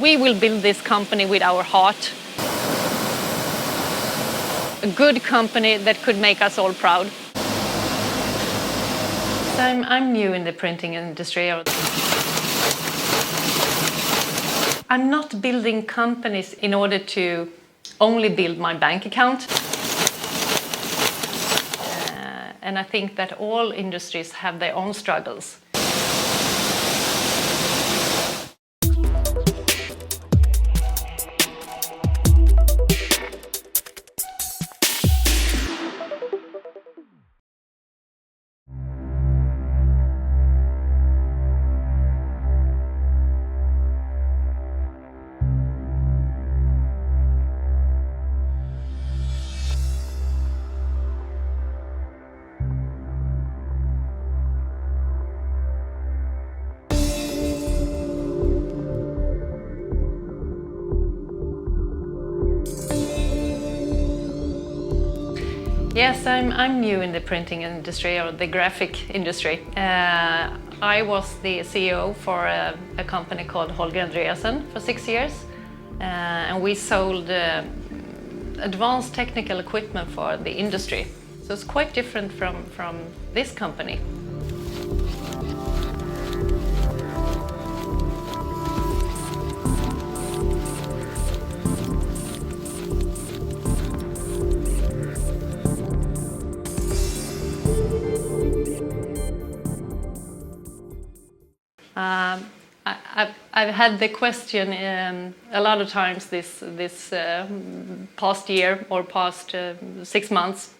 We will build this company with our heart. A good company that could make us all proud. I'm new in the printing industry. I'm not building companies in order to only build my bank account. And I think that all industries have their own struggles. Yes, I'm new in the printing industry or the graphic industry. I was the CEO for a company called Holger Andreasen for 6 years, and we sold advanced technical equipment for the industry. So it's quite different from this company. I've had the question a lot of times this past year or past 6 months.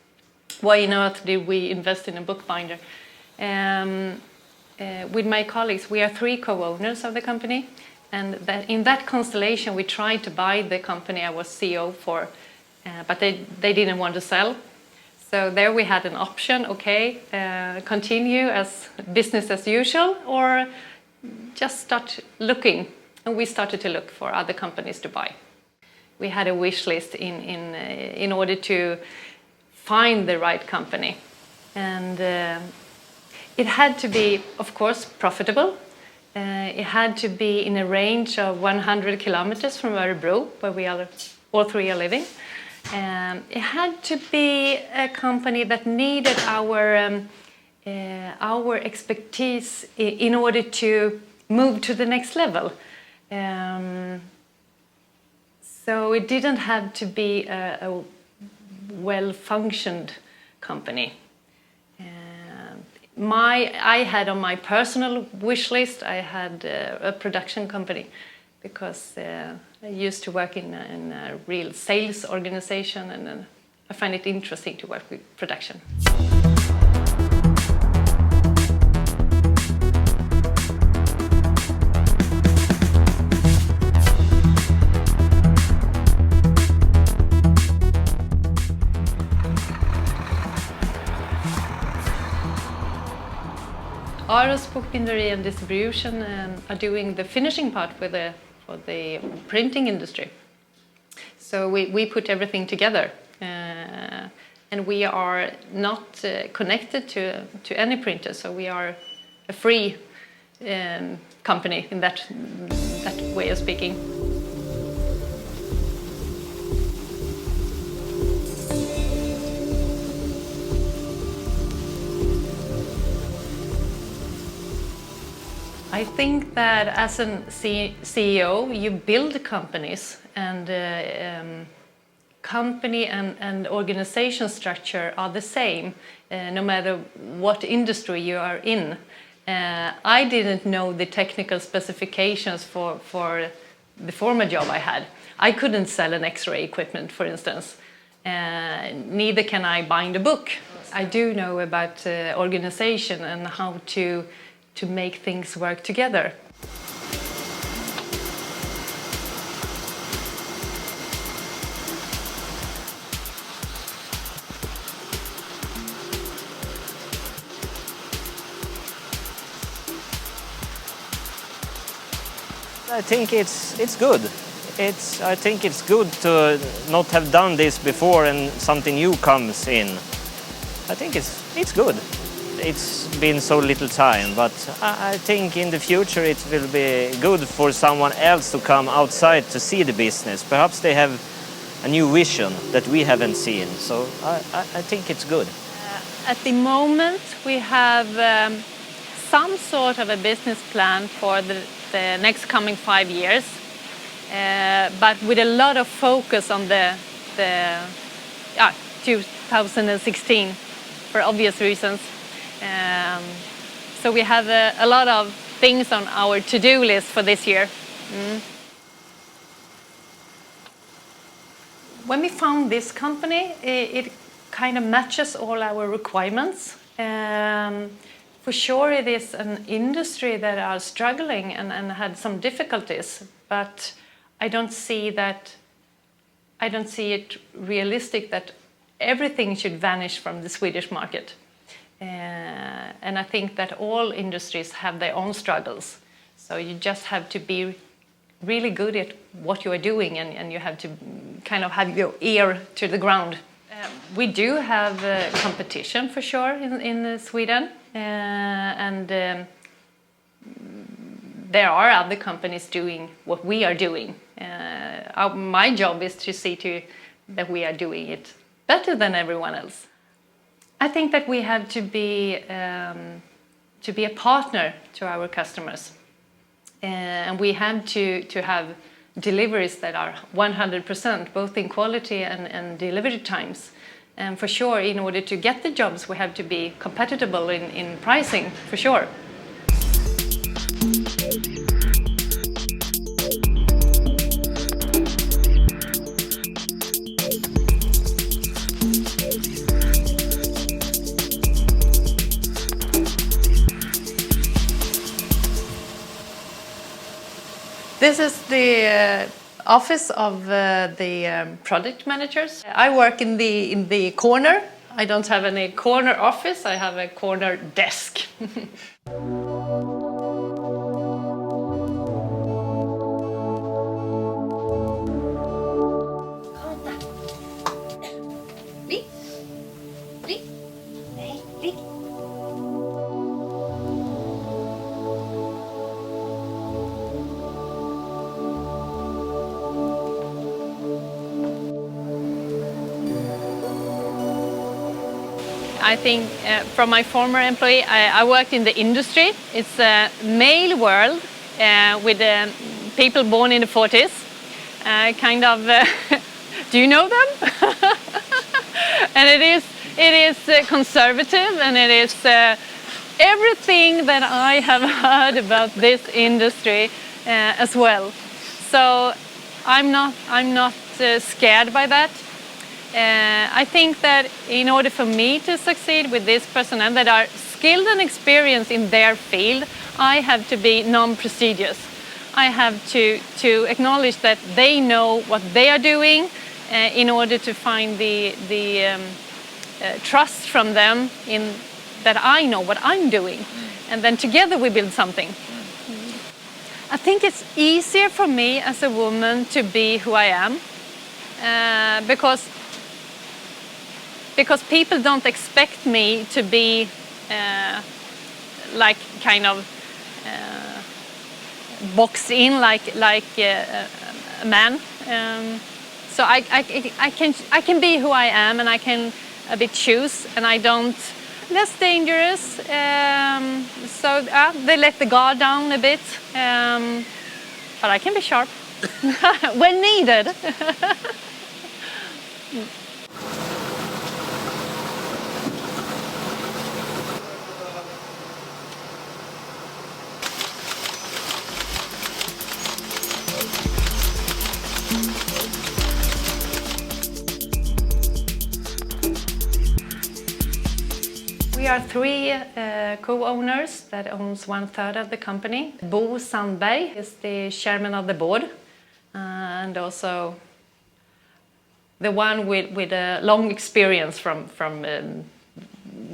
Why on earth did we invest in a bookbinder? With my colleagues, we are 3 co-owners of the company, and in that constellation we tried to buy the company I was CEO for, but they didn't want to sell. So there we had an option, okay, continue as business as usual or just start looking, and we started to look for other companies to buy. We had a wish list in order to find the right company, and it had to be, of course, profitable. It had to be in a range of 100 kilometers from Örebro, where we all 3 are living. It had to be a company that needed our expertise in order to move to the next level. So it didn't have to be a well-functioned company. I had on my personal wish list, I had a production company, because I used to work in a real sales organization, and I find it interesting to work with production. Aros Bokbinderi and Distribution are doing the finishing part for the printing industry. So we put everything together, and we are not connected to any printer, so we are a free company in that way of speaking. I think that as a CEO, you build companies, and company and organization structure are the same, no matter what industry you are in. I didn't know the technical specifications for the former job I had. I couldn't sell an X-ray equipment, for instance. Neither can I bind a book. I do know about organization and how to make things work together. I think it's good. I think it's good to not have done this before and something new comes in. I think it's good. it's been so little time, but I think in the future it will be good for someone else to come outside to see the business. Perhaps they have a new vision that we haven't seen, so I think it's good. At the moment, we have some sort of a business plan for the next coming 5 years, but with a lot of focus on the 2016 for obvious reasons. So we have a lot of things on our to-do list for this year. When we found this company, it kind of matches all our requirements. For sure it is an industry that are struggling and had some difficulties, but I don't see it realistic that everything should vanish from the Swedish market. And I think that all industries have their own struggles. So you just have to be really good at what you are doing, and you have to kind of have your ear to the ground. We do have competition for sure in Sweden, and there are other companies doing what we are doing. My job is to see that we are doing it better than everyone else. I think that we have to be a partner to our customers, and we have to have deliveries that are 100%, both in quality and delivery times. And for sure, in order to get the jobs, we have to be compatible in pricing, for sure. This is the office of the product managers. I work in the corner. I don't have any corner office, I have a corner desk. I think from my former employee, I worked in the industry. It's a male world with people born in the 40s. Do you know them? And it is conservative, and it is everything that I have heard about this industry as well. So I'm not scared by that. I think that in order for me to succeed with this personnel that are skilled and experienced in their field, I have to be non-prestigious. I have to acknowledge that they know what they are doing in order to find the trust from them in that I know what I'm doing. And then together we build something. I think it's easier for me as a woman to be who I am because people don't expect me to be like kind of boxed in like a man. So I can be who I am, and I can a bit choose, and I don't less dangerous. So they let the guard down a bit, but I can be sharp when needed. We are three co-owners that owns 1/3 of the company. Bo Sandberg is the chairman of the board, and also the one with a long experience from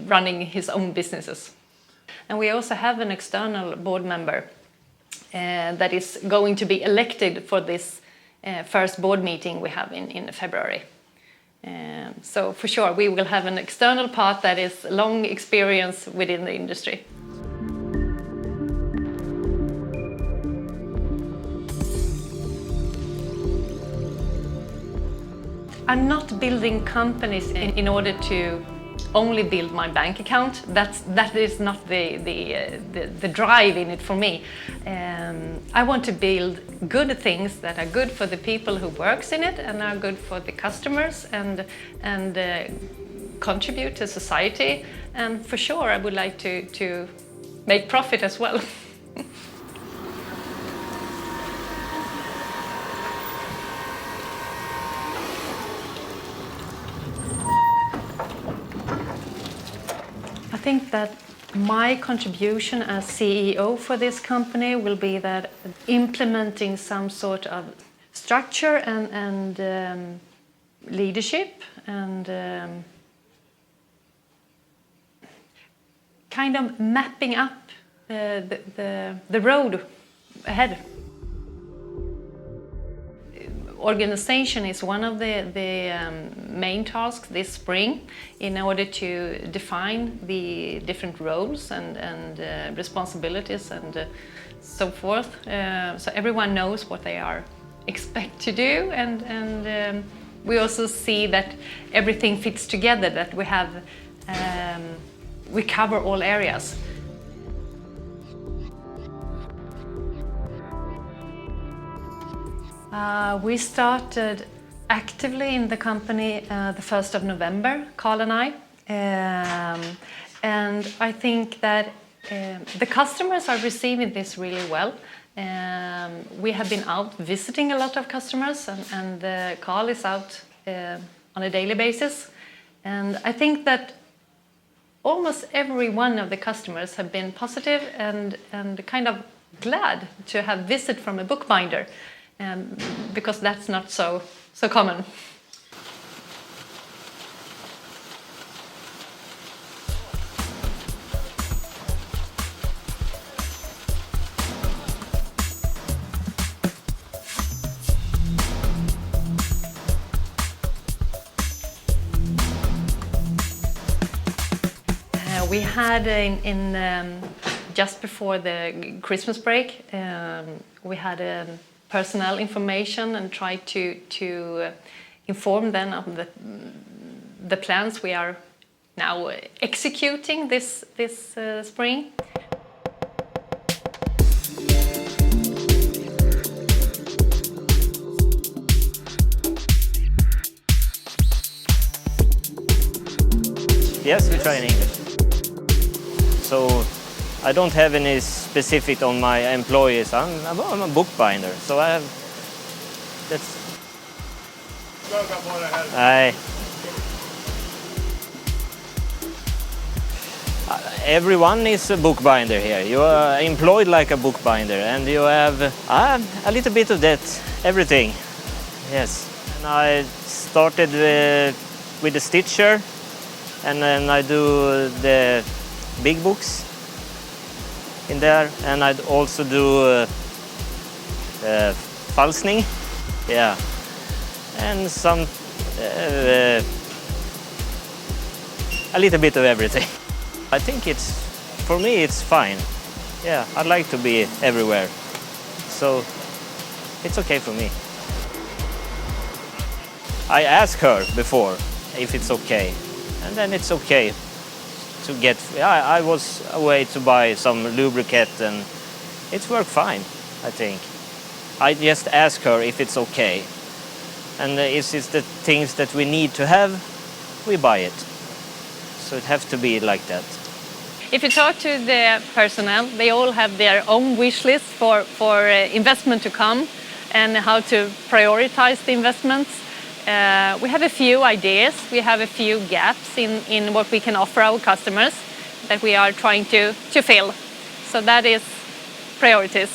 running his own businesses. And we also have an external board member that is going to be elected for this first board meeting we have in February. So for sure, we will have an external part that is long experience within the industry. I'm not building companies in order to only build my bank account. That is not the drive in it for me. I want to build good things that are good for the people who works in it and are good for the customers and contribute to society. And for sure, I would like to make profit as well. I think that my contribution as CEO for this company will be that implementing some sort of structure and leadership and kind of mapping up the road ahead. Organization is one of the main tasks this spring in order to define the different roles and responsibilities and so forth. So everyone knows what they are expected to do, and we also see that everything fits together, that we have we cover all areas. We started actively in the company the 1st of November, Carl and I. And I think that the customers are receiving this really well. We have been out visiting a lot of customers, and Carl is out on a daily basis. And I think that almost every one of the customers have been positive and kind of glad to have visit from a bookbinder. Because that's not so common. We had in just before the Christmas break, we had a personnel information and try to inform them of the plans we are now executing this spring. Yes, we try in English. So I don't have any specific on my employees. I'm a bookbinder, so I have. That's. Everyone is a bookbinder here. You are employed like a bookbinder, and you have a little bit of that. Everything. Yes. And I started with the stitcher, and then I do the big books in there, and I'd also do falsning, yeah, and some a little bit of everything. I think for me it's fine. Yeah, I'd like to be everywhere, so it's okay for me. I asked her before if it's okay, and then it's okay. To get, I was away to buy some lubricant and it worked fine, I think. I just asked her if it's okay. And if it's the things that we need to have, we buy it. So it has to be like that. If you talk to the personnel, they all have their own wish list for investment to come and how to prioritize the investments. We have a few ideas, we have a few gaps in what we can offer our customers that we are trying to fill. So that is priorities.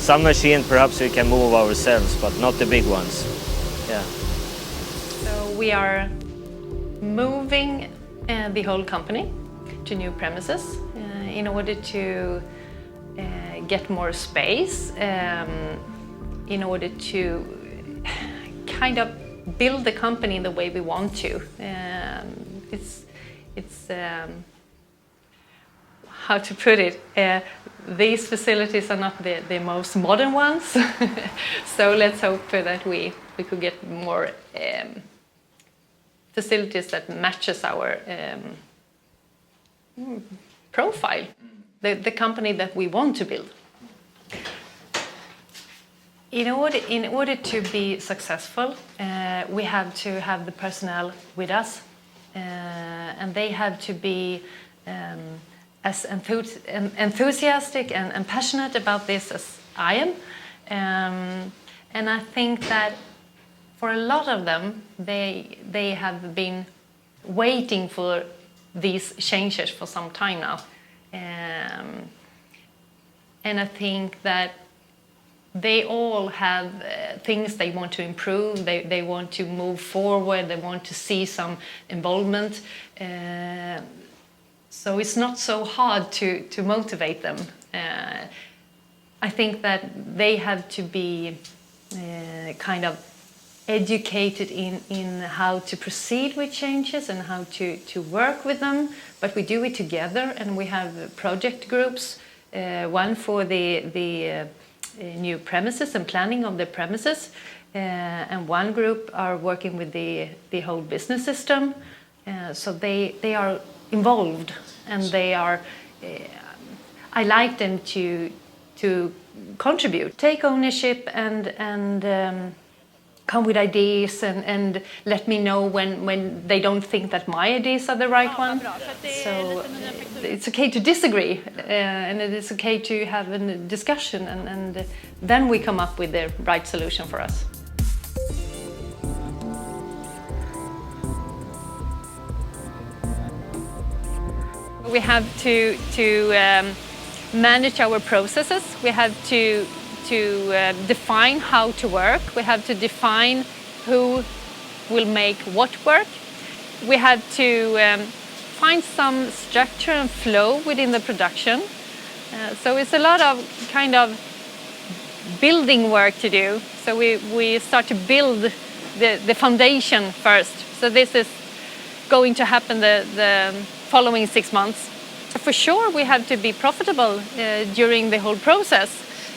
Some machine perhaps we can move ourselves, but not the big ones. Yeah. So we are moving the whole company to new premises in order to get more space, in order to kind of build the company in the way we want to. It's how to put it, these facilities are not the most modern ones, so let's hope that we could get more facilities that matches our profile, the company that we want to build. In order to be successful, we have to have the personnel with us, and they have to be as enthusiastic and passionate about this as I am. And I think that for a lot of them, they have been waiting for these changes for some time now. And I think that they all have things they want to improve, they want to move forward, they want to see some involvement. So it's not so hard to motivate them. I think that they have to be kind of educated in how to proceed with changes and how to work with them, but we do it together, and we have project groups, one for the new premises and planning of the premises, and one group are working with the whole business system. So they are involved, and they are. I like them to contribute, take ownership, and come with ideas, and let me know when they don't think that my ideas are the right one. So it's okay to disagree, and it is okay to have a discussion, and then we come up with the right solution for us. We have to manage our processes. We have to define how to work. We have to define who will make what work. We have to find some structure and flow within the production. So it's a lot of kind of building work to do. So we start to build the foundation first. So this is going to happen the following 6 months. For sure, we have to be profitable during the whole process.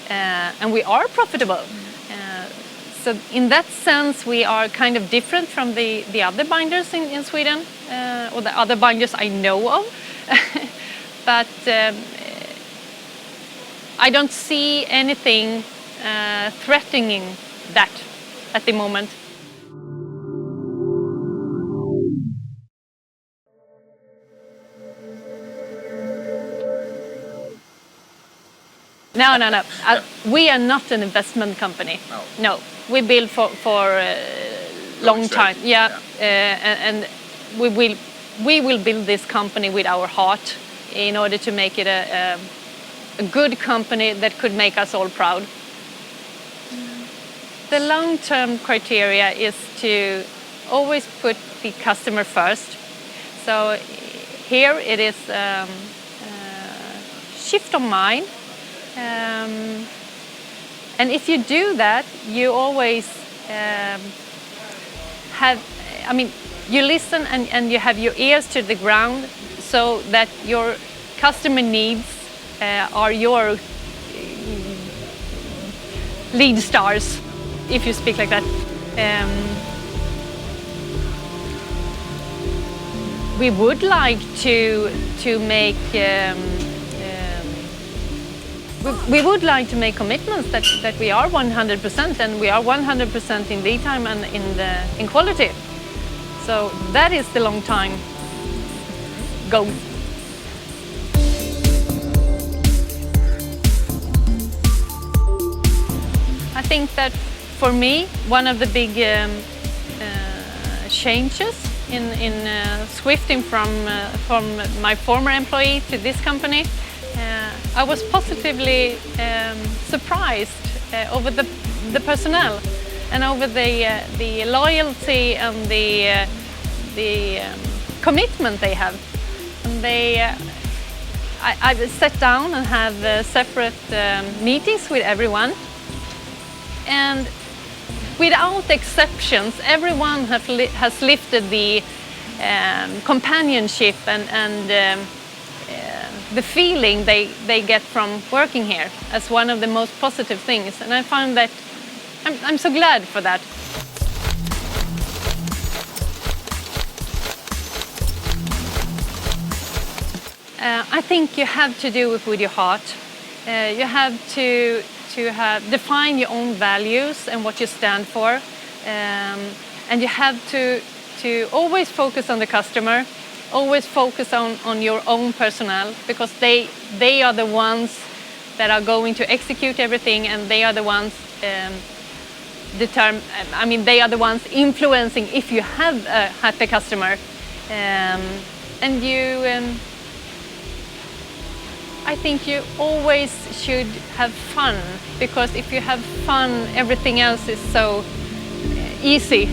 And we are profitable. So in that sense, we are kind of different from the other binders in Sweden, or the other binders I know of. But I don't see anything threatening that at the moment. No. We are not an investment company. No. We build for a long time. Yeah. And we will build this company with our heart in order to make it a good company that could make us all proud. The long-term criteria is to always put the customer first. So here it is shift of mind. And if you do that, you always you listen and you have your ears to the ground, so that your customer needs are your lead stars, if you speak like that. We would like to make we would like to make commitments that we are 100%, and we are 100% in lead time and in quality. So that is the long time goal. I think that for me, one of the big changes in swifting from my former employee to this company, I was positively surprised over the personnel and over the loyalty and the commitment they have. And I've sat down and have separate meetings with everyone, and without exceptions, everyone has lifted the companionship and the feeling they get from working here as one of the most positive things. And I find that I'm so glad for that. I think you have to do it with your heart. You have to define your own values and what you stand for. And you have to always focus on the customer, always focus on your own personnel, because they are the ones that are going to execute everything, and they are the ones they are the ones influencing if you have a happy customer. And I think you always should have fun, because if you have fun, everything else is so easy.